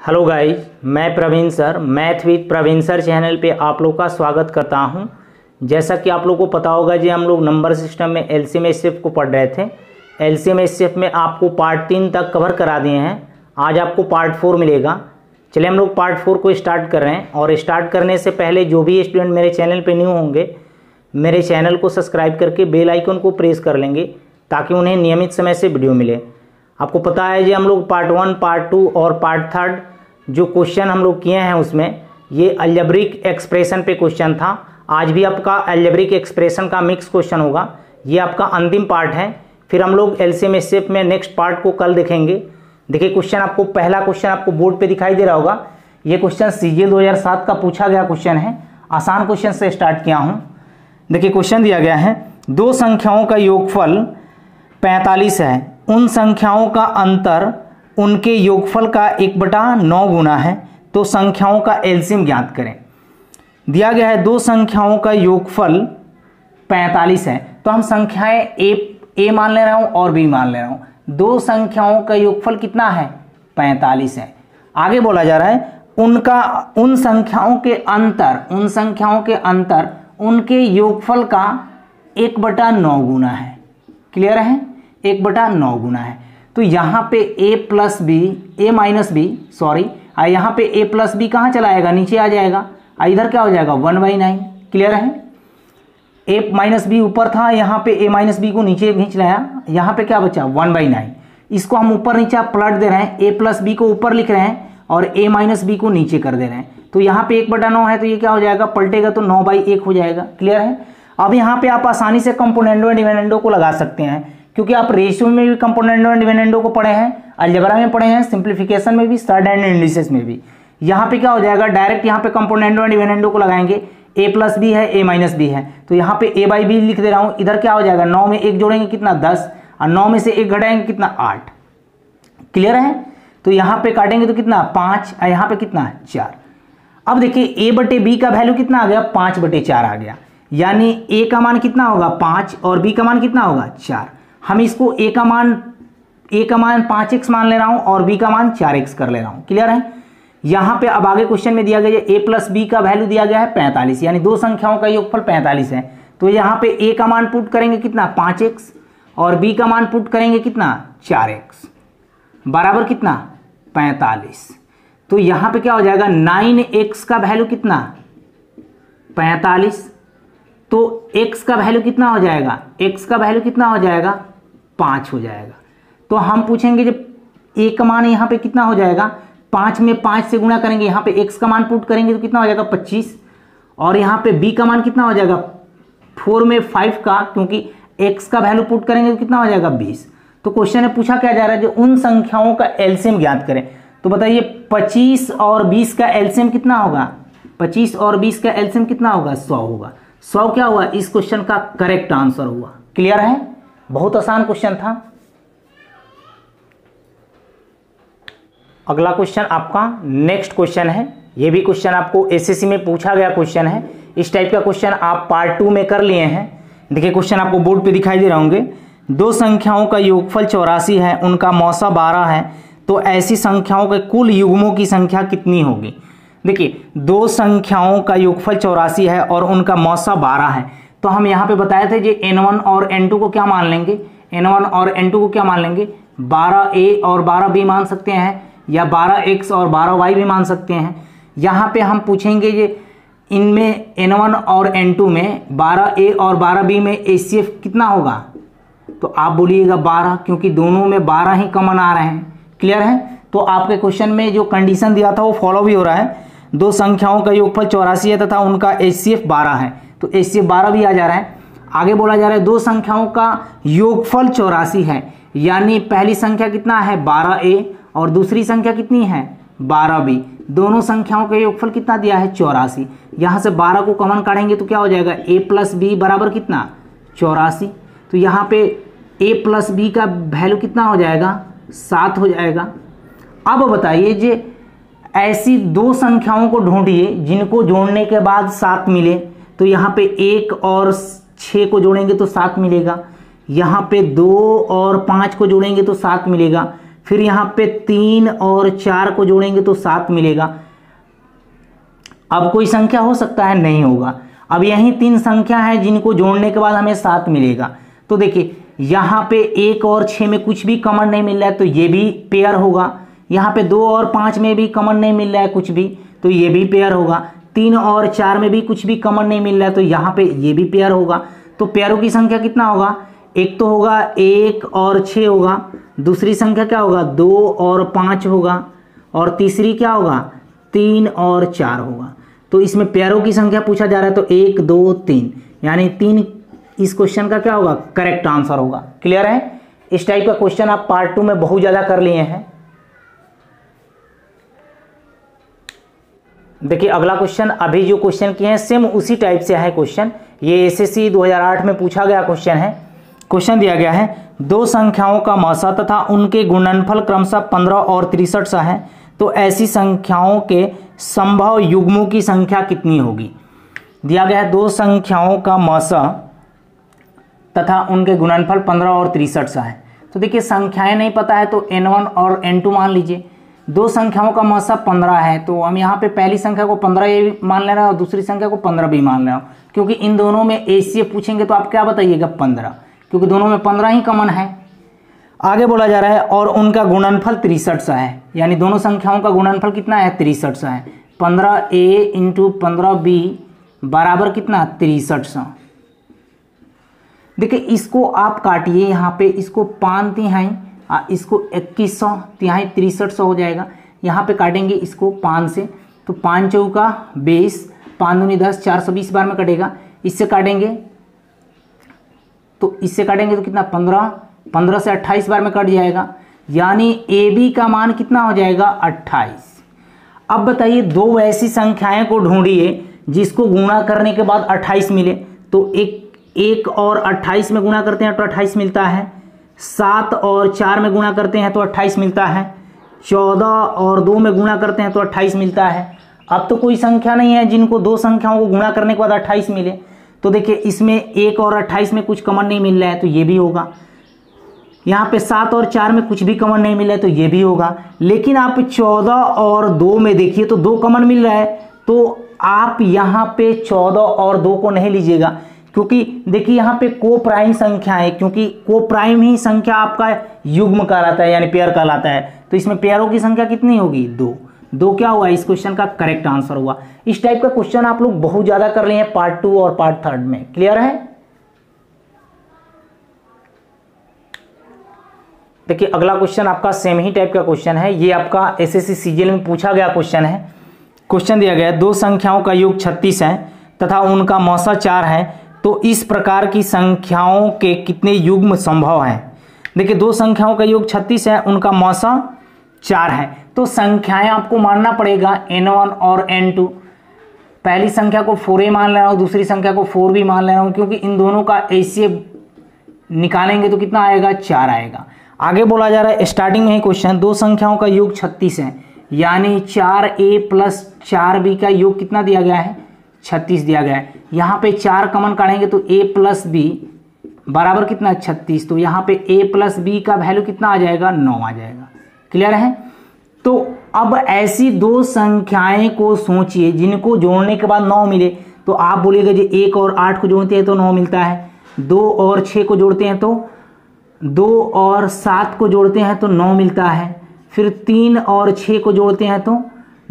Hello guys, मैं Praveen sir math with Praveen sir channel पे आप लोग का स्वागत करता हूं। जैसा कि आप लोग को पता होगा जी, हम लोग नंबर सिस्टम में एलसीएम एचसीएफ को पढ़ रहे थे। एलसीएम एचसीएफ में आपको पार्ट 3 तक कवर करा दिए हैं। आज आपको पार्ट 4 मिलेगा। चलिए हम लोग पार्ट 4 को स्टार्ट कर रहे हैं। और स्टार्ट करने से पहले जो भी स्टूडेंट मेरे चैनल पर न्यू होंगे, मेरे चैनल को सब्सक्राइब करके बेल आइकन को प्रेस कर लेंगे ताकि उन्हें नियमित समय से वीडियो मिले। आपको पता है जी, हम लोग पार्ट 1, पार्ट 2 और पार्ट 3 जो क्वेश्चन हम लोग किए हैं उसमें ये अलजेब्रिक एक्सप्रेशन पे क्वेश्चन था। आज भी आपका अलजेब्रिक एक्सप्रेशन का मिक्स क्वेश्चन होगा। ये आपका अंतिम पार्ट है। फिर हम लोग एलसीएम एचसीएफ में नेक्स्ट पार्ट को कल देखेंगे। देखिए क्वेश्चन आपको, पहला क्वेश्चन आपको बोर्ड पे दिखाई दे रहा होगा। ये क्वेश्चन सीजीएल 2007 का पूछा गया क्वेश्चन है। आसान क्वेश्चन से स्टार्ट किया हूँ। देखिए क्वेश्चन दिया गया है, दो संख्याओं का योगफल 45 है, उन संख्याओं का अंतर उनके योगफल का 1/9 गुना है, तो संख्याओं का एलसीएम ज्ञात करें। दिया गया है दो संख्याओं का योगफल 45 है, तो हम संख्याएं ए मान ले रहा हूं और बी मान ले रहा हूं। दो संख्याओं का योगफल कितना है? 45 है। आगे बोला जा रहा है उन संख्याओं के अंतर उनके योगफल का 1/9 गुना है। क्लियर है? 1/9 गुना है। तो यहाँ पे a माइनस बी यहाँ पे a प्लस बी कहाँ चला आएगा? नीचे आ जाएगा। इधर क्या हो जाएगा? 1/9। क्लियर है? a माइनस बी ऊपर था, यहाँ पे a माइनस बी को नीचे खींच लाया। यहाँ पे क्या बचा? 1/9। इसको हम ऊपर नीचे पलट दे रहे हैं। a प्लस बी को ऊपर लिख रहे हैं और a माइनस बी को नीचे कर दे रहे हैं। तो यहाँ पे 1/9 है, तो ये क्या हो जाएगा? पलटेगा तो 9/1 हो जाएगा। क्लियर है? अब यहाँ पे आप आसानी से कंपोनेंडो एंड डिविडेंडो को लगा सकते हैं, क्योंकि आप रेशियो में भी कंपोनेंडो एंड डिविडेंडो को पढ़े हैं, अलजेब्रा में पढ़े हैं, सिंप्लीफिकेशन में भी, स्टैंडर्ड एंड इंडिसेस में भी। यहाँ पे क्या हो जाएगा? डायरेक्ट यहाँ पे कंपोनेंडो एंड डिविडेंडो को लगाएंगे। a प्लस बी है, a माइनस बी है, तो यहाँ पे a/b लिख दे रहा हूँ। इधर क्या हो जाएगा? 9 में 1 जोड़ेंगे कितना? 10, और 9 में से 1 घटाएंगे कितना? 8। क्लियर है? तो यहाँ पे काटेंगे तो कितना? 5, और यहाँ पे कितना? 4। अब देखिए a/b का वैल्यू कितना आ गया? 5/4 आ गया। यानी a का मान कितना होगा? 5, और b का मान कितना होगा? 4। हम इसको a का मान 5x मान ले रहा हूं और b का मान 4x कर ले रहा हूं। क्लियर है? यहां पे अब आगे क्वेश्चन में दिया गया है a प्लस बी का वैल्यू दिया गया है 45, यानी दो संख्याओं का योगफल 45 है। तो यहां पे a का मान पुट करेंगे कितना? 5x, और b का मान पुट करेंगे कितना? 4x, बराबर कितना? 45। तो यहां पे क्या हो जाएगा? 9x का वैल्यू कितना? 45। तो x का वैल्यू कितना हो जाएगा? x का वैल्यू कितना हो जाएगा? 5 हो जाएगा। तो हम पूछेंगे जब a का मान यहाँ पे कितना हो जाएगा? 5 में 5 से गुणा करेंगे, यहाँ पे x का मान पुट करेंगे तो कितना हो जाएगा? 25, और यहाँ पे b का मान कितना हो जाएगा? 4 में 5 का, क्योंकि x का वैल्यू पुट करेंगे तो कितना हो जाएगा? 20। तो क्वेश्चन में पूछा क्या जा रहा है? जो उन संख्याओं का एलसीएम ज्ञात करें। तो बताइए 25 और 20 का एलसीएम कितना होगा? 25 और 20 का एलसीएम कितना होगा? 100 होगा। 100 क्या हुआ? इस क्वेश्चन का करेक्ट आंसर हुआ। क्लियर है? बहुत आसान क्वेश्चन था। अगला क्वेश्चन आपका नेक्स्ट क्वेश्चन है। यह भी क्वेश्चन आपको एसएससी में पूछा गया क्वेश्चन है। इस टाइप का क्वेश्चन आप पार्ट 2 में कर लिए हैं। देखिए क्वेश्चन आपको बोर्ड पे दिखाई दे रहे होंगे। दो संख्याओं का योगफल 84 है, उनका मौसा 12 है, तो ऐसी संख्याओं के कुल युग्मों की संख्या कितनी होगी? देखिए दो संख्याओं का योगफल 84 है और उनका मौसा 12 है, तो हम यहाँ पे बताए थे कि n1 और n2 को क्या मान लेंगे? n1 और n2 को क्या मान लेंगे? 12a और 12b मान सकते हैं, या 12x और 12y भी मान सकते हैं। यहाँ पे हम पूछेंगे कि इनमें n1 और n2 में 12a और 12b में HCF कितना होगा? तो आप बोलिएगा 12, क्योंकि दोनों में 12 ही कॉमन आ रहे हैं। क्लियर है? तो आपके क्वेश्चन में जो कंडीशन दिया था वो फॉलो भी हो रहा है। दो संख्याओं का योगफल 84 है तथा उनका HCF 12 है, तो HCF 12 भी आ जा रहा है। आगे बोला जा रहा है दो संख्याओं का योगफल 84 है, यानी पहली संख्या कितना है? 12a, और दूसरी संख्या कितनी है? 12b। दोनों संख्याओं का योगफल कितना दिया है? 84। यहाँ से 12 को कॉमन काटेंगे तो क्या हो जाएगा? a प्लस बी बराबर कितना? 84। तो यहाँ पे a प्लस बी का वैल्यू कितना हो जाएगा? 7 हो जाएगा। अब बताइए जे ऐसी दो संख्याओं को ढूंढिए जिनको जोड़ने के बाद 7 मिले। तो यहाँ पे 1 और 6 को जोड़ेंगे तो 7 मिलेगा, यहाँ पे 2 और 5 को जोड़ेंगे तो 7 मिलेगा, फिर यहाँ पे 3 और 4 को जोड़ेंगे तो 7 मिलेगा। अब कोई संख्या हो सकता है, नहीं होगा। अब यही 3 संख्या है जिनको जोड़ने के बाद हमें 7 मिलेगा। तो देखिए यहाँ पे 1 और 6 में कुछ भी कॉमन नहीं मिल रहा है तो ये भी पेयर होगा। यहाँ पे 2 और 5 में भी कॉमन नहीं मिल रहा है कुछ भी, तो ये भी पेयर होगा। 3 और 4 में भी कुछ भी कॉमन नहीं मिल रहा है तो यहाँ पे ये भी पेयर होगा। तो पेयरों की संख्या कितना होगा? एक तो होगा 1 और 6 होगा, दूसरी संख्या क्या होगा 2 और 5 होगा, और तीसरी क्या होगा 3 और 4 होगा। तो इसमें पेयरों की संख्या पूछा जा रहा है तो 1 2 3, यानी 3 इस क्वेश्चन का क्या होगा? करेक्ट आंसर होगा। क्लियर है? इस टाइप का क्वेश्चन आप पार्ट 2 में बहुत ज्यादा कर लिए हैं। देखिए अगला क्वेश्चन, अभी जो क्वेश्चन किए हैं सेम उसी टाइप से है क्वेश्चन। ये एसएससी 2008 में पूछा गया क्वेश्चन है। क्वेश्चन दिया गया है 2 संख्याओं का मौसा तथा उनके गुणनफल क्रमशः 15 और 63 सा है, तो ऐसी संख्याओं के संभव युग्मों की संख्या कितनी होगी? दिया गया है 2 संख्याओं का मौसा तथा उनके गुणनफल 15 और 63 सा है। तो देखिए संख्याएं नहीं पता है तो n1 और n2 मान लीजिए। 2 संख्याओं का मौसा 15 है तो हम यहाँ पे पहली संख्या को 15 ये मान ले रहे हैं और दूसरी संख्या को 15 भी मान ले रहा हूँ, क्योंकि इन दोनों में एचसीएफ पूछेंगे तो आप क्या बताइएगा 15, क्योंकि दोनों में 15 ही कॉमन है। आगे बोला जा रहा है और उनका गुणनफल 63 सा है, यानी दोनों संख्याओं का गुणनफल कितना है 63 सा है। 15a इंटू 15b बराबर कितना 63 सा। देखिए इसको आप काटिए, यहाँ पे इसको 5 तिहाई इसको 2100 तिहाई 6300 हो जाएगा। यहाँ पे काटेंगे इसको 5 से तो 5 चौका 20, 5 दूनी 10, 420 बार में कटेगा। इससे काटेंगे तो कितना 15, 15 से 28 बार में कट जाएगा, यानी ए बी का मान कितना हो जाएगा 28। अब बताइए 2 ऐसी संख्याएं को ढूंढिए जिसको गुणा करने के बाद 28 मिले। तो एक और 28 में गुणा करते हैं तो 28 मिलता है, 7 और 4 में गुणा करते हैं तो 28 मिलता है, 14 और 2 में गुणा करते हैं तो 28 मिलता है। अब तो कोई संख्या नहीं है जिनको 2 संख्याओं को गुणा करने के बाद 28 मिले। तो देखिए इसमें 1 और 28 में कुछ कॉमन नहीं मिल रहा है तो ये भी होगा। यहाँ पे 7 और 4 में कुछ भी कॉमन नहीं मिल रहा है तो ये भी होगा। लेकिन आप 14 और 2 में देखिए तो 2 कॉमन मिल रहा है, तो आप यहाँ पे 14 और 2 को नहीं लीजिएगा, क्योंकि देखिए यहाँ पे को प्राइम संख्या है, क्योंकि को प्राइम ही संख्या आपका युग्म कहलाता है यानी पेयर कहलाता है। तो इसमें पेयरों की संख्या कितनी होगी 2 क्या हुआ इस क्वेश्चन का करेक्ट आंसर हुआ। इस टाइप का क्वेश्चन आप लोग बहुत ज्यादा कर लिए हैं पार्ट 2 और पार्ट 3 में। क्लियर है? देखिए अगला क्वेश्चन आपका सेम ही टाइप का क्वेश्चन है। ये आपका एसएससी सीजीएल में पूछा गया क्वेश्चन है। क्वेश्चन दिया गया है 2 संख्याओं का योग 36 है तथा उनका मौसा 4 है, तो इस प्रकार की संख्याओं के कितने युग्म संभव हैं? देखिए 2 संख्याओं का योग 36 है, उनका मौसा 4 है, तो संख्याएं आपको मानना पड़ेगा n1 और n2। पहली संख्या को 4a मान ले रहा हूँ, दूसरी संख्या को 4b मान ले रहा हूँ, क्योंकि इन दोनों का एचसीएफ निकालेंगे तो कितना आएगा 4 आएगा। आगे बोला जा रहा है स्टार्टिंग में ही क्वेश्चन 2 संख्याओं का योग 36 है, यानी 4a प्लस 4b का योग कितना दिया गया है 36 दिया गया है। यहाँ पे 4 कॉमन काटेंगे तो a प्लस b बराबर कितना 36, तो यहाँ पे a प्लस b का वैल्यू कितना आ जाएगा 9 आ जाएगा। क्लियर है? तो अब ऐसी 2 संख्याएं को सोचिए जिनको जोड़ने के बाद 9 मिले, तो आप बोलिएगा जी 1 और 8 को जोड़ते हैं तो 9 मिलता है, 2 और 6 को जोड़ते हैं तो 2 और 7 को जोड़ते हैं तो 9 मिलता है, फिर 3 और 6 को जोड़ते हैं तो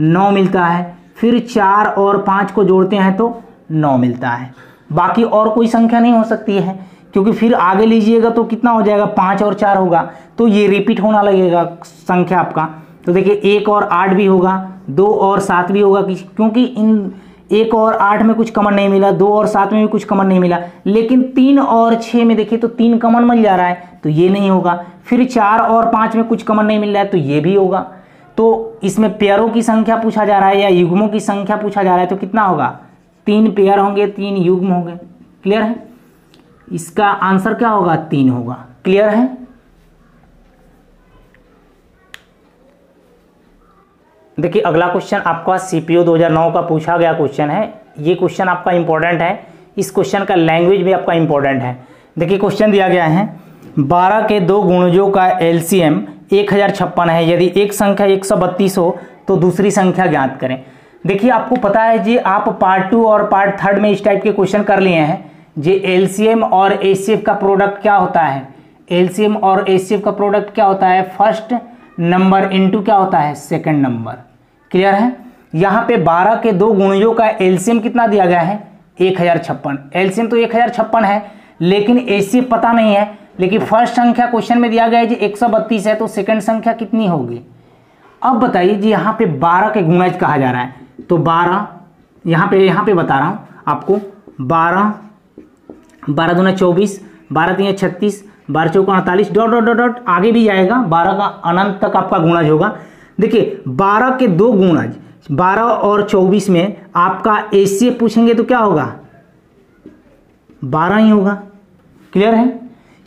9 मिलता है, फिर 4 और 5 को जोड़ते हैं तो 9 मिलता है। बाकी और कोई संख्या नहीं हो सकती है, क्योंकि फिर आगे लीजिएगा तो कितना हो जाएगा 5 और 4 होगा, तो ये रिपीट होना लगेगा संख्या आपका। तो देखिए 1 और 8 भी होगा, 2 और 7 भी होगा, क्योंकि इन 1 और 8 में कुछ कॉमन नहीं मिला, 2 और 7 में भी कुछ कॉमन नहीं मिला, लेकिन 3 और 6 में देखिए तो 3 कॉमन मिल जा रहा है तो ये नहीं होगा। फिर 4 और 5 में कुछ कॉमन नहीं मिल रहा है तो ये भी होगा। तो इसमें पेयरों की संख्या पूछा जा रहा है या युग्मों की संख्या पूछा जा रहा है, तो कितना होगा 3 पेयर होंगे, 3 युग्म होंगे। क्लियर है? इसका आंसर क्या होगा 3 होगा। क्लियर है? देखिए अगला क्वेश्चन आपका सीपीओ 2009 का पूछा गया क्वेश्चन है। ये क्वेश्चन आपका इंपॉर्टेंट है, इस क्वेश्चन का लैंग्वेज भी आपका इंपॉर्टेंट है। देखिए क्वेश्चन दिया गया है 12 के 2 गुणजों का एलसीएम 1056 है। यदि एक संख्या 132 हो तो दूसरी संख्या ज्ञात करें। देखिए आपको पता है जी, आप पार्ट 2 और पार्ट 3 में इस टाइप के क्वेश्चन कर लिए हैं जी। एलसीएम और एचसीएफ का प्रोडक्ट क्या होता है? एलसीएम और एचसीएफ का प्रोडक्ट क्या होता है? फर्स्ट नंबर इनटू क्या होता है? Second number. क्लियर है? यहाँ पे 12 के दो गुणजों का एलसीएम कितना दिया गया है? 1056। एलसीएम तो 1056 है, लेकिन एचसीएफ पता नहीं है। लेकिन फर्स्ट संख्या क्वेश्चन में दिया गया है जी 132 है, तो सेकंड संख्या कितनी होगी? अब बताइए जी, यहाँ पे 12 के गुणज कहा जा रहा है, तो 12 यहाँ पे बता रहा हूँ आपको। 12 दूना 24, 12 तीन 36, 12 चौका 48, डॉट डॉट डॉट डॉट आगे भी जाएगा, 12 का अनंत तक आपका गुणज होगा। देखिए 12 के दो गुणज 12 और 24 में आपका एचसीएफ पूछेंगे तो क्या होगा? 12 ही होगा। क्लियर है?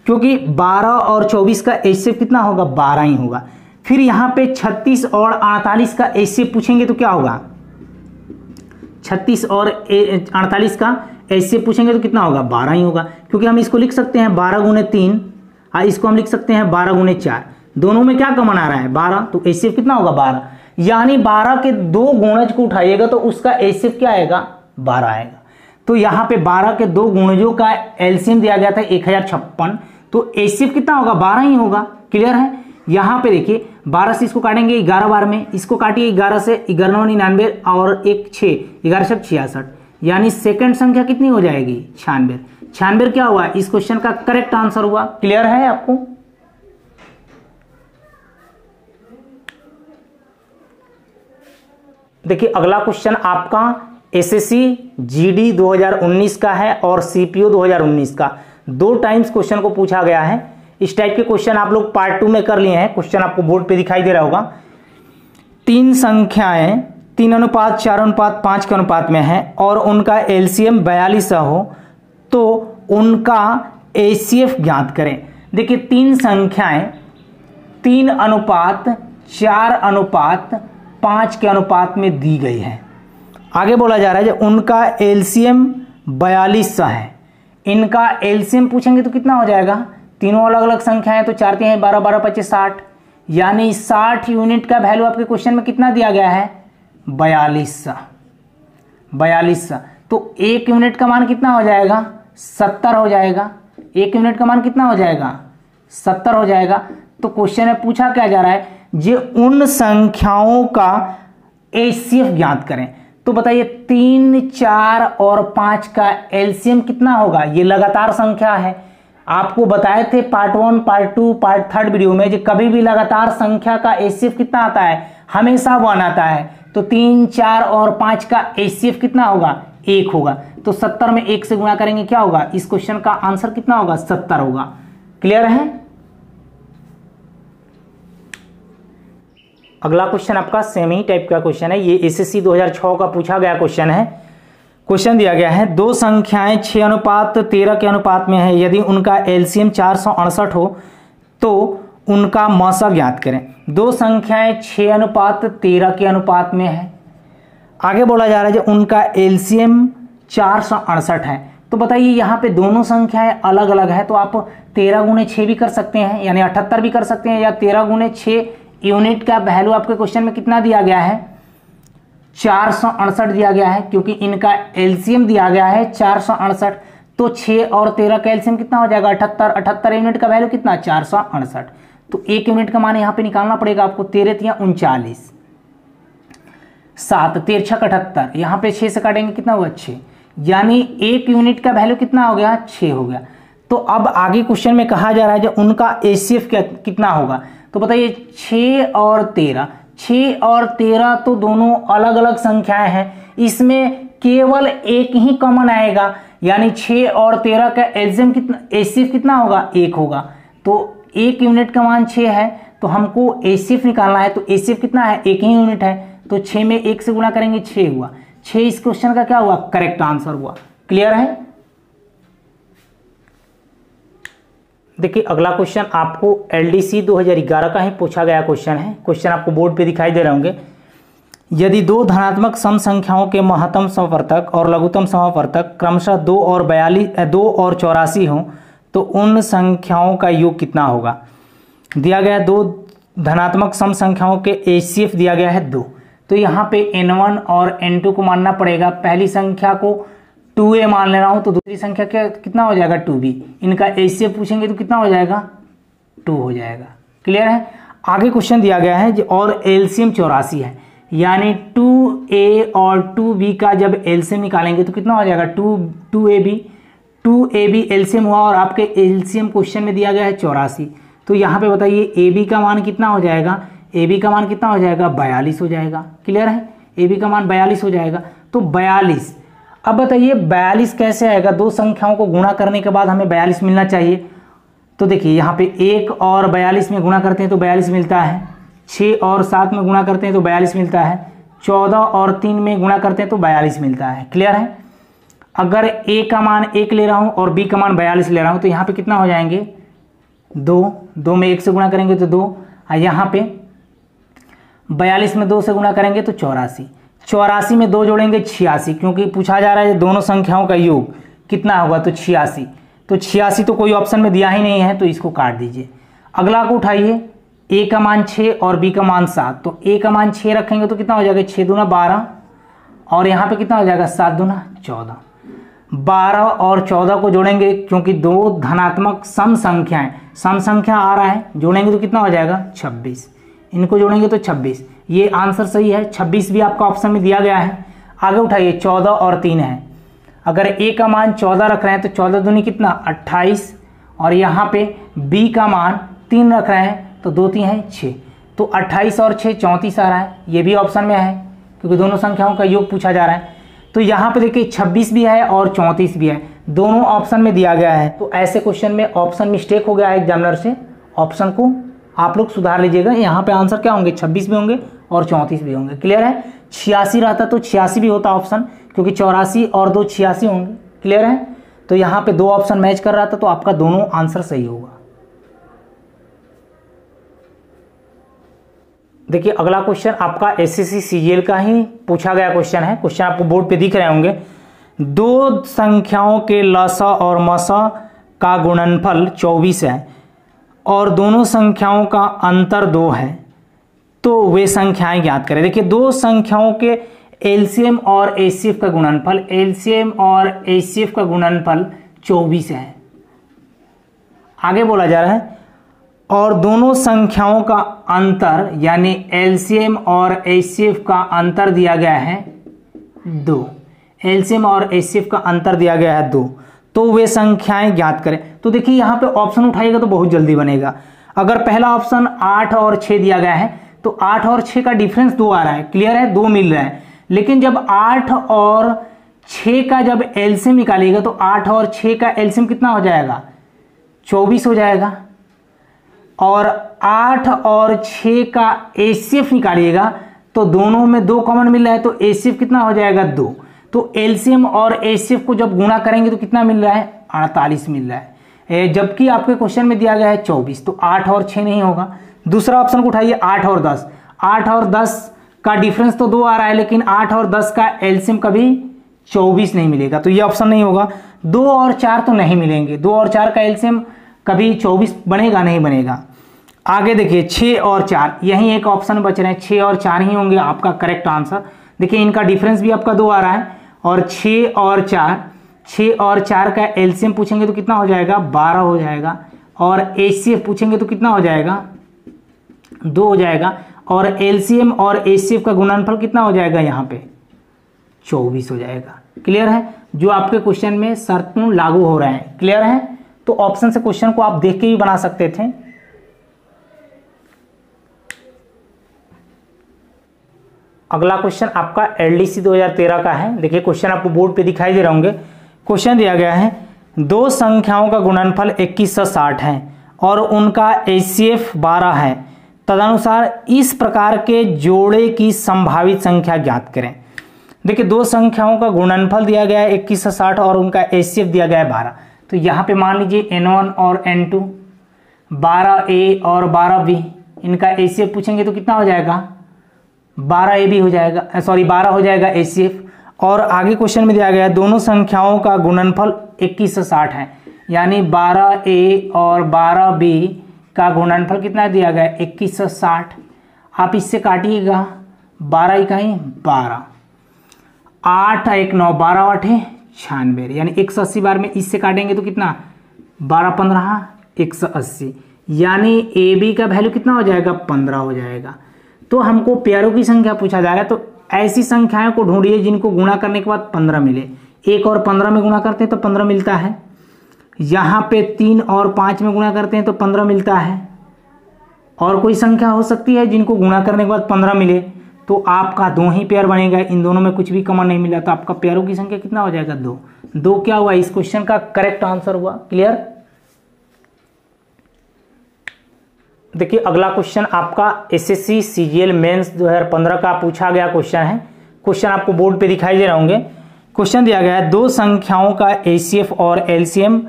क्योंकि 12 और 24 का एचसीएफ कितना होगा? 12 ही होगा। फिर यहाँ पे 36 और 48 का एचसीएफ पूछेंगे तो क्या होगा? 36 और 48 का एचसीएफ पूछेंगे तो कितना होगा? 12 ही होगा। क्योंकि हम इसको लिख सकते हैं 12 गुने 3, इसको हम लिख सकते हैं 12 गुने 4। दोनों में क्या कॉमन आ रहा है? 12, तो एचसीएफ कितना होगा? 12। यानी 12 के दो गुणज को उठाइएगा तो उसका एचसीएफ क्या आएगा? 12 आएगा। तो यहाँ पे 12 के दो गुणजों का एलसीएम दिया गया था 1056, तो एचसीएफ कितना होगा? 12 ही होगा। क्लियर है? यहाँ पे देखिए 12 से इसको काटेंगे 11 बार में, इसको काटिए 11 से 11 99 और 1 6, 11 से 66, यानी सेकंड संख्या कितनी हो जाएगी? 96। 96 क्या हुआ? इस क्वेश्चन का करेक्ट आंसर हुआ। क्लियर है आपको? देखिए अगला क्वेश्चन आपका एसएससी जीडी 2019 का है और सीपीओ 2019 का। 2 टाइम्स क्वेश्चन को पूछा गया है। इस टाइप के क्वेश्चन आप लोग पार्ट 2 में कर लिए हैं। क्वेश्चन आपको बोर्ड पे दिखाई दे रहा होगा। 3 संख्याएं 3:4:5 के अनुपात में है और उनका एलसीएम 42 हो तो उनका एचसीएफ ज्ञात करें। देखिए 3 संख्याएं 3:4:5 के अनुपात में दी गई है। आगे बोला जा रहा है उनका एलसीएम 42 है। इनका एलसीएम पूछेंगे तो कितना हो जाएगा? तीनों अलग अलग संख्याएं, तो 4 3 12 12 25 60, यानी 60 यूनिट का वैल्यू आपके क्वेश्चन में कितना दिया गया है? 42। तो 1 यूनिट का मान कितना हो जाएगा? 70 हो जाएगा। 1 यूनिट का मान कितना हो जाएगा? 70 हो जाएगा। तो क्वेश्चन में पूछा क्या जा रहा है? जे उन संख्याओं का एचसीएफ ज्ञात करें। तो बताइए 3 4 और 5 का एलसीएम कितना होगा? ये लगातार संख्या है। आपको बताए थे पार्ट 1 पार्ट 2 पार्ट 3 वीडियो में जो कभी भी लगातार संख्या का एचसीएफ कितना आता है? हमेशा 1 आता है। तो 3 4 और 5 का एचसीएफ कितना होगा? 1 होगा। तो 70 में 1 से गुणा करेंगे क्या होगा? इस क्वेश्चन का आंसर कितना होगा? 70 होगा। क्लियर है? अगला क्वेश्चन आपका सेम ही टाइप का क्वेश्चन है। ये एसएससी 2006 का पूछा गया क्वेश्चन है। क्वेश्चन दिया गया है 2 संख्याएं 6:13 के अनुपात में है। यदि उनका एलसीएम 468 हो तो उनका मौसा ज्ञात करें। 2 संख्याएं 6:13 के अनुपात में है। आगे बोला जा रहा है उनका एलसीएम 468 है। तो बताइए यहाँ पे दोनों संख्याएं अलग अलग है, तो आप 13 गुणे 6 भी कर सकते हैं, यानी 78 भी कर सकते हैं, या 13 गुणे 6 यूनिट का वैल्यू आपके क्वेश्चन में कितना दिया गया है? 468 दिया गया है, क्योंकि इनका एलसीएम दिया गया है 468। तो 6 और 13 का एलसीएम कितना हो जाएगा? 78। 78 यूनिट का वैल्यू कितना? 468। तो 1 यूनिट का मान यहाँ पे निकालना पड़ेगा आपको। 13 3 39, 7 13 6 78, यहाँ पे 6 से काटेंगे कितना हुआ? 6, यानी 1 यूनिट का वैल्यू कितना हो गया? 6 हो गया। तो अब आगे क्वेश्चन में कहा जा रहा है उनका एचसीएफ कितना होगा। तो बताइए 6 और 13 तो दोनों अलग अलग संख्याएं हैं, इसमें केवल एक ही कॉमन आएगा, यानी 6 और 13 का एलसीएम कितना, एचसीएफ कितना होगा? 1 होगा। तो 1 यूनिट का मान 6 है, तो हमको एचसीएफ निकालना है। तो एचसीएफ कितना है? 1 ही यूनिट है। तो 6 में 1 से गुणा करेंगे 6 हुआ। 6 इस क्वेश्चन का क्या हुआ? करेक्ट आंसर हुआ। क्लियर है? देखिए अगला क्वेश्चन आपको एलडीसी 2011 का ही पूछा गया क्वेश्चन है। क्वेश्चन आपको बोर्ड पे दिखाई दे रहे होंगे। यदि 2 धनात्मक सम संख्याओं के महत्तम समवर्तक और लघुत्तम समवर्तक क्रमशः 2 और 84 हों तो उन संख्याओं का योग कितना होगा? दिया गया 2 धनात्मक सम संख्याओं के HCF दिया गया है 2। तो यहाँ पे N1 और N2 को मानना पड़ेगा। पहली संख्या को 2A मान ले रहा हूँ तो दूसरी संख्या क्या कितना हो जाएगा 2B। इनका HCF पूछेंगे तो कितना हो जाएगा 2 हो जाएगा। क्लियर है। आगे क्वेश्चन दिया गया है और LCM 84 है, यानी 2A और 2B का जब LCM निकालेंगे तो कितना हो जाएगा 2AB LCM हुआ और आपके LCM क्वेश्चन में दिया गया है 84। तो यहाँ पे बताइए AB का मान कितना हो जाएगा, AB का मान कितना हो जाएगा 42 हो जाएगा। क्लियर है, AB का मान 42 हो जाएगा। तो 42, अब बताइए 42 कैसे आएगा, दो संख्याओं को गुणा करने के बाद हमें 42 मिलना चाहिए। तो देखिए यहाँ पे 1 और 42 में गुणा करते हैं तो 42 मिलता है, 6 और 7 में गुणा करते हैं तो 42 मिलता है, 14 और 3 में गुणा करते हैं तो 42 मिलता है। क्लियर है। अगर A का मान 1 ले रहा हूँ और B का मान 42 ले रहा हूँ तो यहाँ पे कितना हो जाएंगे 2 में 1 से गुणा करेंगे तो 2, और यहाँ पे 42 में 2 से गुणा करेंगे तो 84 में 2 जोड़ेंगे 86, क्योंकि पूछा जा रहा है दोनों संख्याओं का योग कितना होगा तो 86। तो 86 तो कोई ऑप्शन में दिया ही नहीं है तो इसको काट दीजिए। अगला को उठाइए, A का मान 6 और B का मान 7। तो A का मान 6 रखेंगे तो कितना हो जाएगा 6 दूना 12, और यहाँ पे कितना हो जाएगा 7 दूना 14। 12 और 14 को जोड़ेंगे क्योंकि दो धनात्मक सम संख्या आ रहा है, जोड़ेंगे तो कितना हो जाएगा 26। इनको जोड़ेंगे तो 26, ये आंसर सही है। 26 भी आपका ऑप्शन में दिया गया है। आगे उठाइए 14 और 3 है। अगर A का मान 14 रख रहे हैं तो 14 दूनी कितना 28, और यहाँ पे B का मान 3 रख रहे हैं तो 2 3 है 6, तो 28 और 6 34 आ रहा है। ये भी ऑप्शन में है क्योंकि दोनों संख्याओं का योग पूछा जा रहा है। तो यहाँ पे देखिए 26 भी है और 34 भी है, दोनों ऑप्शन में दिया गया है। तो ऐसे क्वेश्चन में ऑप्शन मिस्टेक हो गया है एग्जामिनर से, ऑप्शन को आप लोग सुधार लीजिएगा। यहाँ पे आंसर क्या होंगे 26 भी होंगे और 34 भी होंगे। क्लियर है। 86 रहता तो 86 भी होता ऑप्शन, क्योंकि 84 और 2 86 होंगे। क्लियर है। तो यहाँ पे 2 ऑप्शन मैच कर रहा था तो आपका दोनों आंसर सही होगा। देखिए अगला क्वेश्चन आपका SSC CGL का ही पूछा गया क्वेश्चन है। क्वेश्चन आपको बोर्ड पे दिख रहे होंगे। दो संख्याओं के लसा और मसा का गुणनफल 24 है और दोनों संख्याओं का अंतर 2 है, तो वे संख्याएं ज्ञात करें। देखिए दो संख्याओं के LCM और HCF का गुणनफल, LCM और HCF का गुणनफल 24 है। आगे बोला जा रहा है और दोनों संख्याओं का अंतर यानी LCM और HCF का अंतर दिया गया है 2। LCM और HCF का अंतर दिया गया है 2, तो वे संख्याएं ज्ञात करें। तो देखिए यहाँ पे ऑप्शन उठाइएगा तो बहुत जल्दी बनेगा। अगर पहला ऑप्शन 8 और 6 दिया गया है तो 8 और 6 का डिफरेंस 2 आ रहा है। क्लियर है, 2 मिल रहा है। लेकिन जब 8 और 6 का जब LCM निकालिएगा तो 8 और 6 का LCM कितना हो जाएगा 24 हो जाएगा, और 8 और 6 का HCF निकालिएगा तो दोनों में 2 कॉमन मिल रहा है तो HCF कितना हो जाएगा 2। तो LCM और HCF को जब गुणा करेंगे तो कितना मिल रहा है 48 मिल रहा है, जबकि आपके क्वेश्चन में दिया गया है 24। तो 8 और 6 नहीं होगा। दूसरा ऑप्शन को उठाइए 8 और 10। 8 और 10 का डिफरेंस तो 2 आ रहा है, लेकिन 8 और 10 का LCM कभी 24 नहीं मिलेगा, तो ये ऑप्शन नहीं होगा। 2 और 4 तो नहीं मिलेंगे, 2 और 4 का LCM कभी 24 बनेगा नहीं बनेगा। आगे देखिए 6 और 4, यही एक ऑप्शन बच रहे हैं, 6 और 4 ही होंगे आपका करेक्ट आंसर। देखिए इनका डिफरेंस भी आपका 2 आ रहा है, और 6 और 4 का LCM पूछेंगे तो कितना हो जाएगा 12 हो जाएगा, और HCF पूछेंगे तो कितना हो जाएगा 2 हो जाएगा, और LCM और HCF का गुणनफल कितना हो जाएगा यहाँ पे 24 हो जाएगा। क्लियर है, जो आपके क्वेश्चन में शर्तों लागू हो रहे हैं। क्लियर है, तो ऑप्शन से क्वेश्चन को आप देख के भी बना सकते थे। अगला क्वेश्चन आपका LDC 2013 का है। देखिए क्वेश्चन आपको बोर्ड पे दिखाई दे रहे होंगे। क्वेश्चन दिया गया है दो संख्याओं का गुणनफल 2160 है और उनका HCF 12 है, तदनुसार इस प्रकार के जोड़े की संभावित संख्या ज्ञात करें। देखिए दो संख्याओं का गुणनफल दिया गया है 2160 और उनका HCF दिया गया है 12। तो यहाँ पे मान लीजिए N1 और N2, 12A और 12B, इनका HCF पूछेंगे तो कितना हो जाएगा 12AB हो जाएगा, सॉरी 12 हो जाएगा HCF। और आगे क्वेश्चन में दिया गया है दोनों संख्याओं का गुणनफल 2160 है, यानी 12A और 12B का गुणनफल कितना दिया गया है 2160। आप इससे काटिएगा 12 इकाई 12, 8 1 9 12 8 96, यानी 180 बार में इससे काटेंगे तो कितना 12 15 180, यानी ए बी का वैल्यू कितना हो जाएगा 15 हो जाएगा। तो हमको पेयरों की संख्या पूछा जा रहा है, तो ऐसी संख्याओं को ढूंढिए जिनको गुणा करने के बाद 15 मिले। 1 और 15 में गुणा करते हैं तो 15 मिलता है, यहाँ पे 3 और 5 में गुणा करते हैं तो 15 मिलता है, और कोई संख्या हो सकती है जिनको गुणा करने के बाद 15 मिले, तो आपका 2 ही पेयर बनेगा। इन दोनों में कुछ भी कॉमन नहीं मिला, तो आपका पेयरों की संख्या कितना हो जाएगा 2। 2 क्या हुआ, इस क्वेश्चन का करेक्ट आंसर हुआ। क्लियर। देखिए अगला क्वेश्चन आपका एसएससी सीजीएल मेंस 2015 का पूछा गया क्वेश्चन है। क्वेश्चन आपको बोर्ड पे दिखाई दे रहे होंगे। क्वेश्चन दिया गया है, दो संख्याओं का एचसीएफ और एलसीएम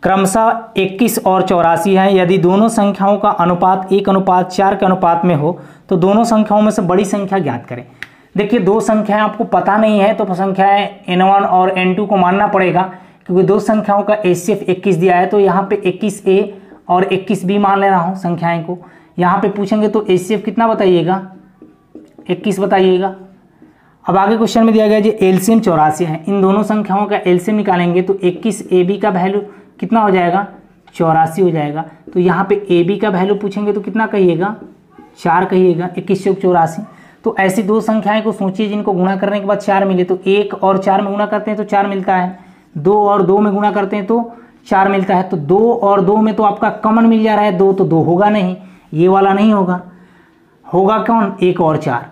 क्रमशः 21 और 84 है। यदि दोनों संख्याओं का अनुपात 1:4 के अनुपात में हो तो दोनों संख्याओं में से बड़ी संख्या ज्ञात करें। देखिए दो संख्याएं आपको पता नहीं है तो संख्याएं n1 और n2 को मानना पड़ेगा, क्योंकि दो संख्याओं का एचसीएफ 21 दिया है, तो यहाँ पे 21a और 21b मान ले रहा हूँ संख्याएं को। यहाँ पे पूछेंगे तो एचसीएफ कितना बताइएगा 21 बताइएगा। अब आगे क्वेश्चन में दिया गया जी एलसीएम 84 है। इन दोनों संख्याओं का एलसीएम निकालेंगे तो 21ab का वैल्यू कितना हो जाएगा 84 हो जाएगा। तो यहाँ पे ab का वैल्यू पूछेंगे तो कितना कहिएगा 4 कहिएगा, 21 + 84। तो ऐसी दो संख्याएं को सोचिए जिनको गुणा करने के बाद 4 मिले, तो 1 और 4 में गुणा करते हैं तो 4 मिलता है, 2 और 2 में गुणा करते हैं तो 4 मिलता है। तो 2 और 2 में तो आपका कॉमन मिल जा रहा है 2, तो 2 होगा नहीं, ये वाला नहीं होगा, होगा कौन 1 और 4।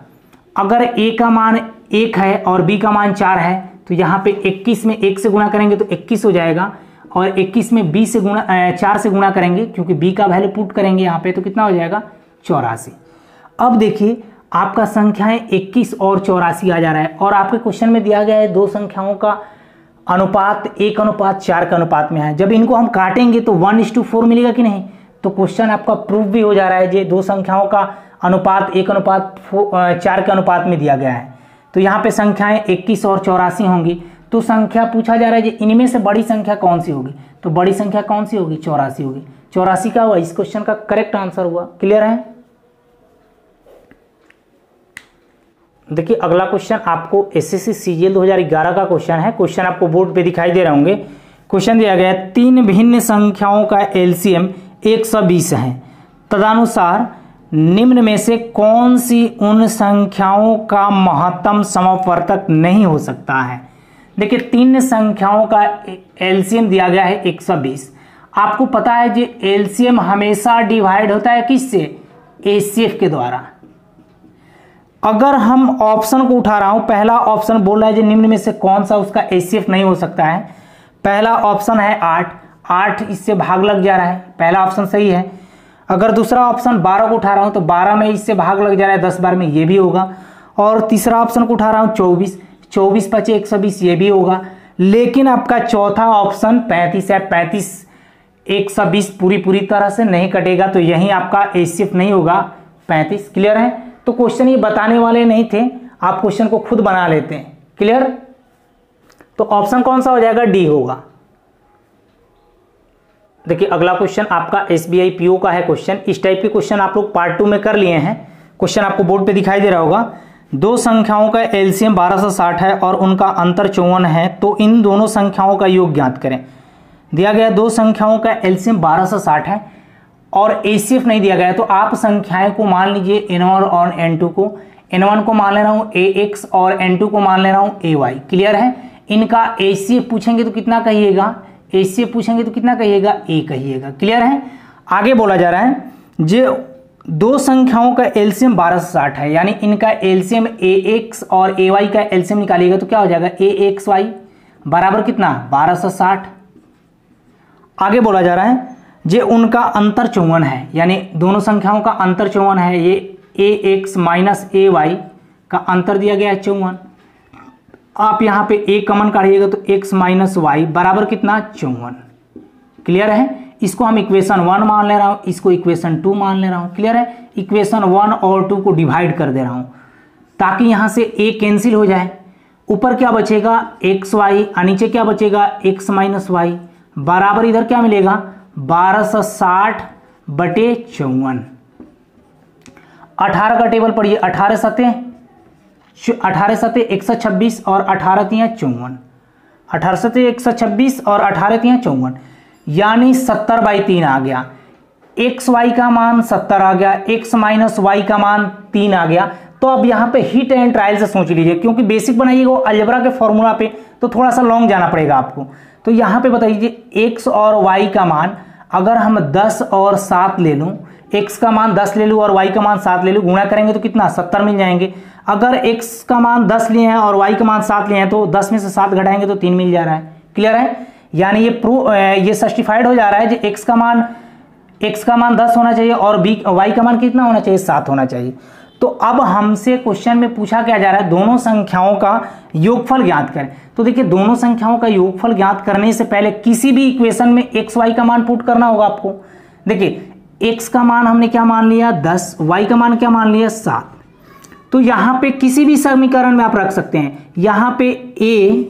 अगर a का मान 1 है और b का मान 4 है तो यहाँ पे 21 में 1 से गुणा करेंगे तो 21 हो जाएगा, और 21 में 4 से गुणा करेंगे क्योंकि b का वैल्यू पुट करेंगे यहाँ पे तो कितना हो जाएगा 84। अब देखिए आपका संख्याएं 21 और 84 आ जा रहा है, और आपके क्वेश्चन में दिया गया है दो संख्याओं का अनुपात 1:4 के अनुपात में है। जब इनको हम काटेंगे तो 1:4 मिलेगा कि नहीं, तो क्वेश्चन आपका प्रूफ भी हो जा रहा है। ये दो संख्याओं का अनुपात 1:4 के अनुपात में दिया गया है, तो यहाँ पे संख्याएं 21 और 84 होंगी। तो संख्या पूछा जा रहा है जी इनमें से बड़ी संख्या कौन सी होगी, तो बड़ी संख्या कौन सी होगी 84 होगी। 84 का हुआ इस क्वेश्चन का करेक्ट आंसर हुआ। क्लियर है। देखिए अगला क्वेश्चन आपको एसएससी सीजीएल 2011 का क्वेश्चन है। क्वेश्चन आपको बोर्ड पे दिखाई दे रहे होंगे। क्वेश्चन दिया गया है, तीन भिन्न संख्याओं का एलसीएम 120 है, तदनुसार निम्न में से कौन सी उन संख्याओं का महत्तम समवर्तक नहीं हो सकता है। देखिए तीन संख्याओं का एलसीएम दिया गया है 120। आपको पता है जी एलसीएम हमेशा डिवाइड होता है किससे, एचसीएफ के द्वारा। अगर हम ऑप्शन को उठा रहा हूं, पहला ऑप्शन बोल रहा है जी निम्न में से कौन सा उसका एचसीएफ नहीं हो सकता है। पहला ऑप्शन है 8 इससे भाग लग जा रहा है, पहला ऑप्शन सही है। अगर दूसरा ऑप्शन 12 को उठा रहा हूं तो 12 में इससे भाग लग जा रहा है 10 बार में, ये भी होगा। और तीसरा ऑप्शन को उठा रहा हूं 24 × 120 ये भी होगा। लेकिन आपका चौथा ऑप्शन 35 है, 35 120 पूरी तरह से नहीं कटेगा, तो यही आपका एचसीएफ नहीं होगा 35। क्लियर है। तो क्वेश्चन ये बताने वाले नहीं थे, आप क्वेश्चन को खुद बना लेते हैं। क्लियर। तो ऑप्शन कौन सा हो जाएगा, डी होगा। देखिए अगला क्वेश्चन आपका एसबीआई पीओ का है क्वेश्चन। इस टाइप के क्वेश्चन आप लोग पार्ट 2 में कर लिए हैं। क्वेश्चन आपको बोर्ड पे दिखाई दे रहा होगा। दो संख्याओं का एलसीएम 1260 है और उनका अंतर 54 है, तो इन दोनों संख्याओं का योग ज्ञात करें। दिया गया दो संख्याओं का एलसीएम 1260 है और एचसीएफ नहीं दिया गया है, तो आप संख्याएं को मान लीजिए n1 और n2 को। n1 को मान ले रहा हूं ax और n2 को मान ले रहा हूं ay। क्लियर है। इनका एचसीएफ पूछेंगे तो कितना कहिएगा, एचसीएफ पूछेंगे तो कितना कहिएगा, a कहिएगा। क्लियर है। आगे बोला जा रहा है जो दो संख्याओं का एलसीएम 1260 है, यानी इनका एलसीएम ax और ay का एलसीएम निकालिएगा तो क्या हो जाएगा, axy बराबर कितना 1260। आगे बोला जा रहा है जे उनका अंतर 54 है, यानी दोनों संख्याओं का अंतर 54 है। ये ax माइनस ay का अंतर दिया गया है 54। आप यहाँ पे a कॉमन काढ़िएगा तो x माइनस y बराबर कितना 54। क्लियर है। इसको हम इक्वेशन 1 मान ले रहा हूँ, इसको इक्वेशन 2 मान ले रहा हूँ। क्लियर है। इक्वेशन 1 और 2 को डिवाइड कर दे रहा हूँ ताकि यहाँ से a कैंसिल हो जाए। ऊपर क्या बचेगा xy और नीचे क्या बचेगा x माइनस y बराबर इधर क्या मिलेगा 1260 बटे 54। 18 का टेबल पढ़िए, 18 सते 126 और 18 तियां 54, 18 सते 126 और 18 तियां 54, यानी 70/3 आ गया। एक्स वाई का मान 70 आ गया, एक्स माइनस वाई का मान 3 आ गया। तो अब यहाँ पे हिट एंड ट्रायल से सोच लीजिए, क्योंकि बेसिक बनाइएगा अलजेब्रा के फॉर्मूला पे तो थोड़ा सा लॉन्ग जाना पड़ेगा आपको। तो यहाँ पे बताइए एक्स और वाई का मान अगर हम 10 और 7 ले लूँ, एक्स का मान 10 ले लूँ और वाई का मान 7 ले लूँ, गुणा करेंगे तो कितना 70 मिल जाएंगे। अगर एक्स का मान 10 लिए हैं और वाई का मान 7 लिए हैं तो 10 में से 7 घटाएंगे तो 3 मिल जा रहा है। क्लियर है? यानी ये सर्टिफाइड हो जा रहा है कि एक्स का मान 10 होना चाहिए और वाई का मान कितना होना चाहिए, 7 होना चाहिए। तो अब हमसे क्वेश्चन में पूछा क्या जा रहा है, दोनों संख्याओं का योगफल ज्ञात करें। तो देखिए दोनों संख्याओं का योगफल ज्ञात करने से पहले किसी भी इक्वेशन में एक्स वाई का मान पुट करना होगा आपको। देखिए एक्स का मान हमने क्या मान लिया 10, वाई का मान क्या मान लिया 7। तो यहां पे किसी भी समीकरण में आप रख सकते हैं, यहां पे a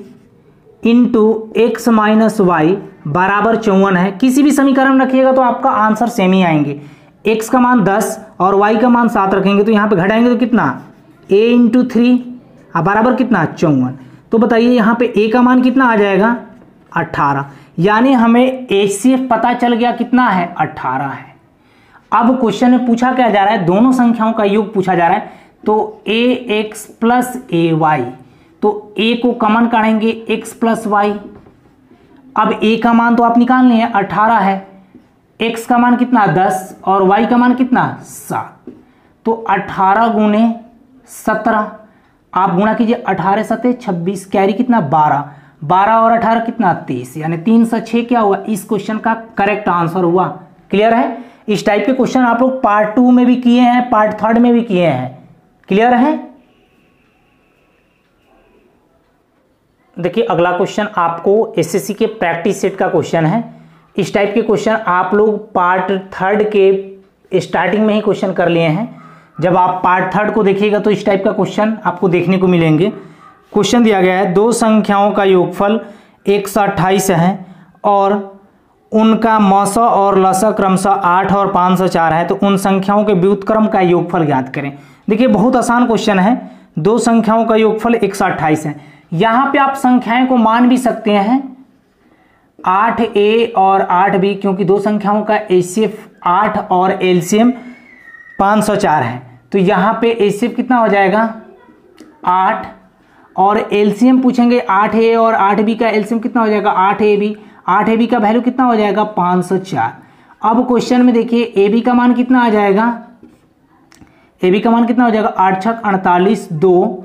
into X minus Y बराबर 54 है। किसी भी समीकरण में रखिएगा तो आपका आंसर सेम ही आएंगे। एक्स का मान 10 और वाई का मान 7 रखेंगे तो यहाँ पे घटाएंगे तो कितना a इंटू 3 बराबर कितना 54। तो बताइए यहाँ पे a का मान कितना आ जाएगा 18, यानी हमें HCF पता चल गया कितना है 18 है। अब क्वेश्चन में पूछा क्या जा रहा है, दोनों संख्याओं का योग पूछा जा रहा है। तो ax प्लस ay, तो a को कॉमन काटेंगे x प्लस वाई। अब a का मान तो आप निकाल लिए 18 है, x का मान कितना 10 और y का मान कितना 7। तो 18 गुने 17 आप गुणा कीजिए, 18 सते 26, कैरी कितना 12, 12 और 18 कितना 23, यानी 3 से 6 क्या हुआ, इस क्वेश्चन का करेक्ट आंसर हुआ। क्लियर है? इस टाइप के क्वेश्चन आप लोग पार्ट 2 में भी किए हैं, पार्ट 3 में भी किए हैं। क्लियर है? देखिए अगला क्वेश्चन आपको एसएससी के प्रैक्टिस सेट का क्वेश्चन है। इस टाइप के क्वेश्चन आप लोग पार्ट 3 के स्टार्टिंग में ही क्वेश्चन कर लिए हैं। जब आप पार्ट 3 को देखिएगा तो इस टाइप का क्वेश्चन आपको देखने को मिलेंगे। क्वेश्चन दिया गया है, दो संख्याओं का योगफल 128 है और उनका मौसा और लसा क्रमशः 8 और 504 है, तो उन संख्याओं के व्युत्क्रम का योगफल ज्ञात करें। देखिए बहुत आसान क्वेश्चन है, दो संख्याओं का योगफल 128 है। यहां पे आप संख्याएं को मान भी सकते हैं 8a और 8b, क्योंकि दो संख्याओं का HCF 8 और LCM 504 है। तो यहां पे HCF कितना हो जाएगा 8 और LCM पूछेंगे 8a और 8b का LCM कितना हो जाएगा 8ab, 8ab का वैल्यू कितना हो जाएगा 504। अब क्वेश्चन में देखिए ab का मान कितना आ जाएगा, ab का मान कितना हो जाएगा 8 छक 48, 2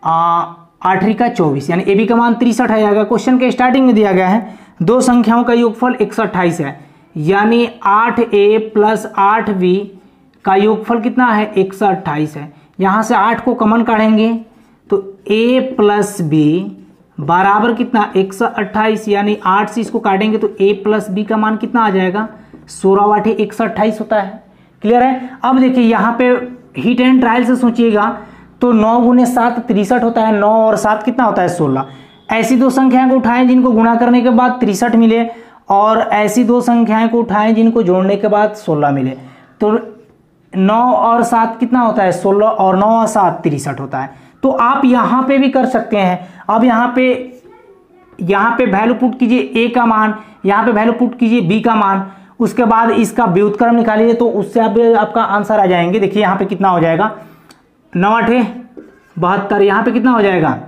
8 का 24, यानी ab का मान 63 आ जाएगा। क्वेश्चन के स्टार्टिंग में दिया गया है दो संख्याओं का योगफल 128 है, यानी 8a प्लस 8b का योगफल कितना है 128 है। यहां से 8 को कॉमन काटेंगे तो a प्लस b बराबर कितना 128, यानी 8 से इसको काटेंगे तो a प्लस b का मान कितना आ जाएगा 16 8 128 होता है। क्लियर है? अब देखिए यहाँ पे हिट एंड ट्रायल से सोचिएगा तो 9 गुने 7 63 होता है, 9 और 7 कितना होता है 16। ऐसी दो संख्याएं को उठाएं जिनको गुणा करने के बाद 63 मिले और ऐसी दो संख्याएं को उठाएं जिनको जोड़ने के बाद 16 मिले। तो 9 और 7 कितना होता है 16 और 9 और 7 63 होता है। तो आप यहाँ पे भी कर सकते हैं। अब यहाँ पे वैल्यू पुट कीजिए a का मान, यहाँ पे वैल्यू पुट कीजिए b का मान, उसके बाद इसका व्युत्क्रम निकालिए तो उससे आपका आंसर आ जाएंगे। देखिए यहाँ पे कितना हो जाएगा 9 8 72, यहाँ पे कितना हो जाएगा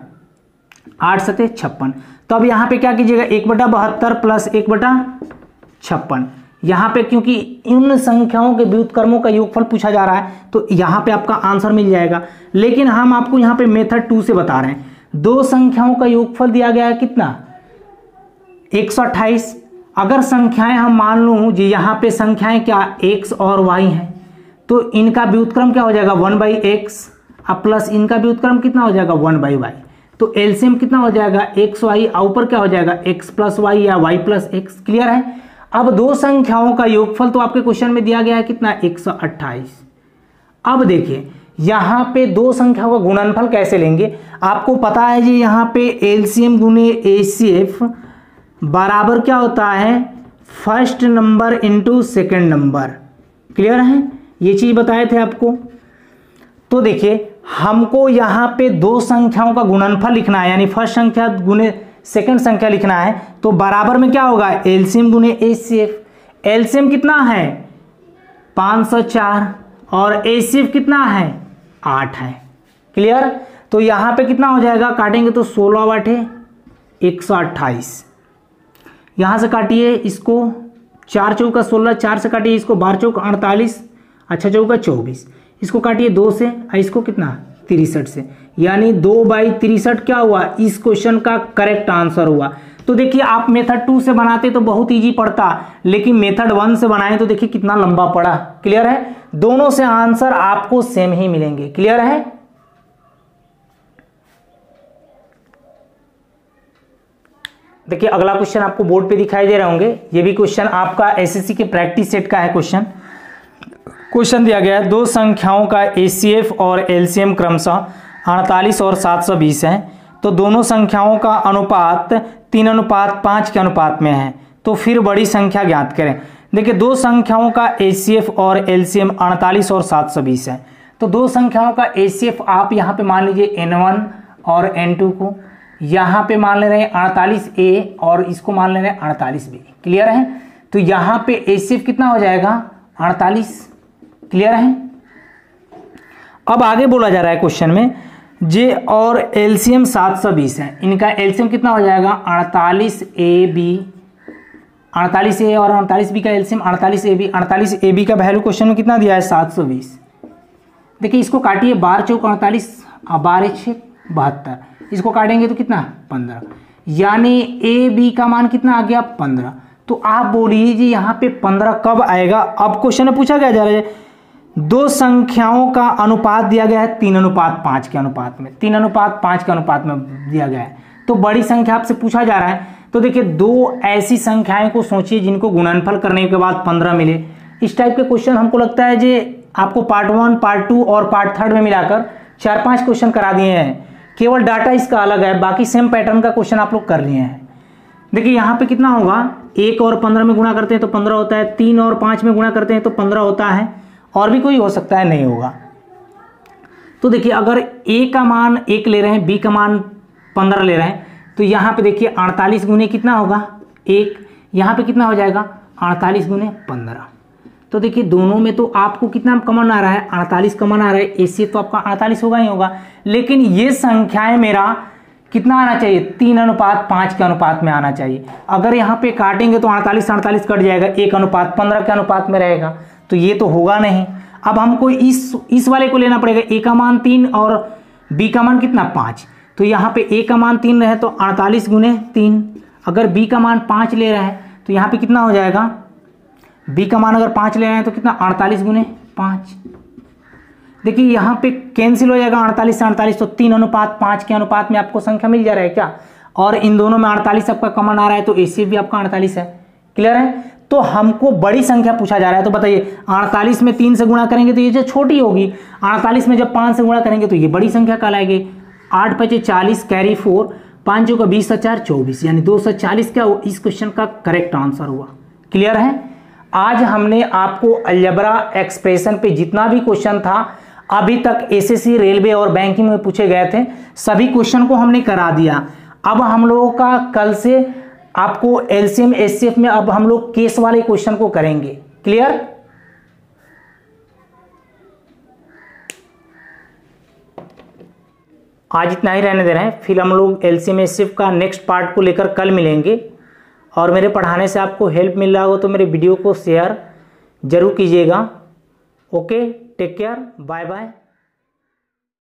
8 7 56। तो अब यहाँ पे क्या कीजिएगा 1/72 प्लस 1/56। यहाँ पे क्योंकि इन संख्याओं के व्युत्क्रमों का योगफल पूछा जा रहा है तो यहाँ पे आपका आंसर मिल जाएगा। लेकिन हम आपको यहाँ पे मेथड 2 से बता रहे हैं, दो संख्याओं का योगफल दिया गया है कितना 128। अगर संख्याएं हम मान लूं जी, यहाँ पे संख्याएं क्या x और y हैं, तो इनका व्युत्क्रम क्या हो जाएगा 1/x अब प्लस इनका व्युत्क्रम कितना हो जाएगा 1/y। तो एलसीएम कितना हो जाएगा एक्स वाई, ऊपर क्या हो जाएगा x प्लस वाई या y प्लस एक्स। क्लियर है? अब दो संख्याओं का योगफल तो आपके क्वेश्चन में दिया गया है कितना 128। अब देखिए यहाँ पे दो संख्याओं का गुणनफल कैसे लेंगे, आपको पता है जी यहाँ पे एलसीएम गुने एचसीएफ बराबर क्या होता है first number into second number. Clear है, ये चीज बताए थे आपको। तो देखिए हमको यहाँ पे दो संख्याओं का गुणनफल लिखना है, यानी फर्स्ट संख्या गुने सेकंड संख्या लिखना है। तो बराबर में क्या होगा, एलसीएम गुने एचसीएफ। एलसीएम कितना है 504 और एचसीएफ कितना है 8 है। क्लियर। तो यहाँ पे कितना हो जाएगा, काटेंगे तो 16 बटे 128। यहाँ से काटिए इसको, 4 चौका 16, 4 से काटिए इसको, 12 चौका 48, अच्छा चौका 24, इसको काटिए 2 से, इसको कितना 63 से, यानी 2/63 क्या हुआ, इस क्वेश्चन का करेक्ट आंसर हुआ। तो देखिए आप मेथड 2 से बनाते तो बहुत इजी पड़ता, लेकिन मेथड 1 से बनाए तो देखिए कितना लंबा पड़ा। क्लियर है, दोनों से आंसर आपको सेम ही मिलेंगे। क्लियर है। देखिए अगला क्वेश्चन आपको बोर्ड पे दिखाई दे रहे होंगे, ये भी क्वेश्चन आपका एसएससी के प्रैक्टिस सेट का है। क्वेश्चन दिया गया है, दो संख्याओं का एचसीएफ और एलसीएम क्रमशः 48 और 720 है, तो दोनों संख्याओं का अनुपात 3:5 के अनुपात में है, तो फिर बड़ी संख्या ज्ञात करें। देखिए दो संख्याओं का एचसीएफ और एलसीएम 48 और 720 है, तो दो संख्याओं का एचसीएफ आप यहाँ पे मान लीजिए n1 और n2 को, यहाँ पे मान ले रहे हैं 48a और इसको मान ले रहे हैं 48b। क्लियर है। तो यहाँ पे एचसीएफ कितना हो जाएगा 48। क्लियर है। अब आगे बोला जा रहा है क्वेश्चन में, जे और एलसीएम 720 है, इनका एलसीएम कितना हो जाएगा 48a और 48b का एलसीएम 48ab। 48ab का वैल्यू क्वेश्चन में कितना दिया है 720। देखिए इसको काटिए, 12 चौक 48 और 12 6 72, इसको काटेंगे तो कितना 15, यानी ए बी का मान कितना आ गया 15। तो आप बोलिए जी यहाँ पे 15 कब आएगा। अब क्वेश्चन में पूछा गया जा रहा है, दो संख्याओं का अनुपात दिया गया है 3:5 के अनुपात में, 3:5 के अनुपात में दिया गया है, तो बड़ी संख्या आपसे पूछा जा रहा है। तो देखिए दो ऐसी संख्याएं को सोचिए जिनको गुणनफल करने के बाद 15 मिले। इस टाइप के क्वेश्चन हमको लगता है जी आपको पार्ट 1, पार्ट 2 और पार्ट 3 में मिलाकर 4-5 क्वेश्चन करा दिए हैं, केवल डाटा इसका अलग है, बाकी सेम पैटर्न का क्वेश्चन आप लोग कर लिए हैं। देखिए यहाँ पे कितना होगा, 1 और 15 में गुणा करते हैं तो 15 होता है, 3 और 5 में गुणा करते हैं तो 15 होता है, और भी कोई हो सकता है नहीं होगा। तो देखिए अगर a का मान 1 ले रहे हैं, b का मान 15 ले रहे हैं, तो यहाँ पे देखिए 48 गुने कितना होगा 1, यहाँ पे कितना हो जाएगा 48 गुने 15। तो देखिए दोनों में तो आपको कितना कॉमन आ रहा है 48 कॉमन आ रहा है, एचसीएफ तो आपका 48 होगा ही होगा, लेकिन ये संख्याएं मेरा कितना आना चाहिए 3:5 के अनुपात में आना चाहिए। अगर यहाँ पे काटेंगे तो 48 कट जाएगा, 1:15 के अनुपात में रहेगा, तो ये तो होगा नहीं। अब हमको इस वाले को लेना पड़ेगा, a का मान 3 और b का मान कितना 5, तो यहाँ पे a का मान 3 रहे तो 48 गुने 3, अगर b का मान 5 ले रहा है तो यहाँ पे कितना हो जाएगा, b का मान अगर 5 ले रहे हैं तो कितना 48 गुने 5। देखिए यहाँ पे कैंसिल हो जाएगा 48 से 48, तो 3:5 के अनुपात में आपको संख्या मिल जा रहा है क्या, और इन दोनों में 48 आपका कॉमन आ रहा है, तो एचसीएफ भी आपका 48 है। क्लियर है। तो हमको बड़ी संख्या पूछा जा रहा है, तो बताइए 48 में 3 से गुणा करेंगे तो ये जो छोटी होगी, 48 में जब 5 से गुणा करेंगे तो ये बड़ी संख्या कहलाएगी। 8 × 5 = 40 कैरी 4, 5 × 20 = 4 24, यानी 240 क्या हो इस क्वेश्चन का करेक्ट आंसर हुआ। क्लियर है। आज हमने आपको अलजेब्रा एक्सप्रेशन पे जितना भी क्वेश्चन था अभी तक एसएससी, रेलवे और बैंकिंग में पूछे गए थे, सभी क्वेश्चन को हमने करा दिया। अब हम लोगों का कल से आपको एलसीएम एचसीएफ में अब हम लोग केस वाले क्वेश्चन को करेंगे। क्लियर। आज इतना ही रहने दे रहे हैं, फिर हम लोग एलसीएम एचसीएफ का नेक्स्ट पार्ट को लेकर कल मिलेंगे। और मेरे पढ़ाने से आपको हेल्प मिल रहा हो तो मेरे वीडियो को शेयर जरूर कीजिएगा। Okay, take care, bye bye.